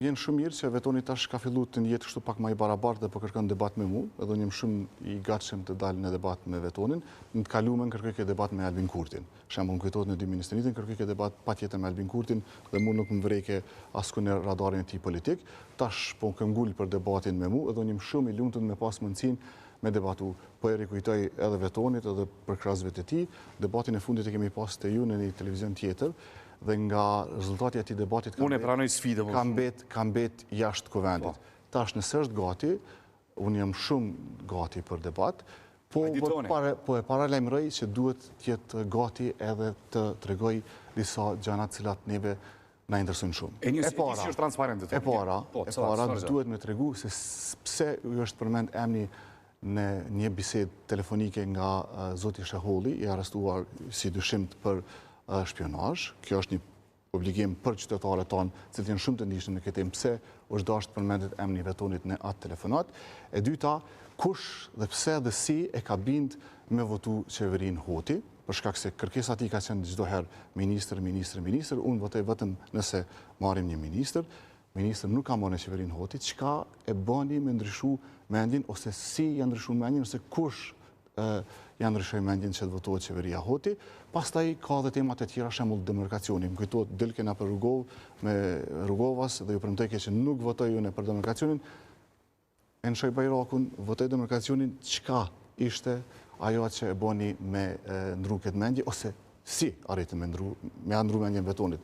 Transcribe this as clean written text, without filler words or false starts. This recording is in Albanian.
Jenë shumë mirë që vetoni tash ka fillu të njetë kështu pak ma i barabartë dhe po kërkon debat me mu, edhe njëm shumë i gatshëm të dalë në debat me vetonin. Në të kalumen kërkoj ke debat me Albin Kurtin. Shembull, në kujtohet në 2 ministritin, kërkoj ke debat pa tjetër me Albin Kurtin dhe mu nuk më vrejke asku në radarin e ti politik. Tash po këngull për debatin me mu, edhe njëm shumë i lumtun me pas mundësin me debatu. Po e rikujtoj edhe vetonit edhe për krasve të ti. Debatin e fundit e kemi pas të ju në një televizion tjetër, dhe nga rezultati ati debatit unë e pranoj sfidë ka mbet jashtë kuvendit. Tash nëse është gati, unë jam shumë gati për debat, po e paralajmëroj që duhet tjetë gati edhe të tregoj disa gjanat cilat neve na interesojnë shumë. E një si është transparente të E para duhet me tregu se pse ju është përmend emni në një bised telefonike nga zoti Sheholli, i arrestuar si dyshimt për shpionazh. Kjo është një obligim për qytetarët tonë, cilët janë shumë të ndihshëm në këtë temë, pse është dashur të përmendet emri i vetonit në atë telefonat. E dyta, kush dhe pse dhe si e ka bind me votu qeverinë Hoti, për shkak se kërkesa e tij ka qenë çdo herë ministër, unë votoj vetëm nëse marrim një ministër. Ministër nuk ka marrë në qeverinë Hoti, çka e bani me ndryshu mendjen ose si ja ndryshu mendjen ose kush janë ndryshoj mendjen që të votohet qeveria Hoti. Pastaj ka dhe temat e tjera, shembull demarkacioni. Më kujtohet dilkena për Rrugovas dhe ju premtoj që nuk votoj unë për demarkacionin. E në shoj Bajrakun, votoj demarkacionin, çka ishte ajo që e bani me ndru këtë mendje, ose si arritën me ndru mendjen vetonit.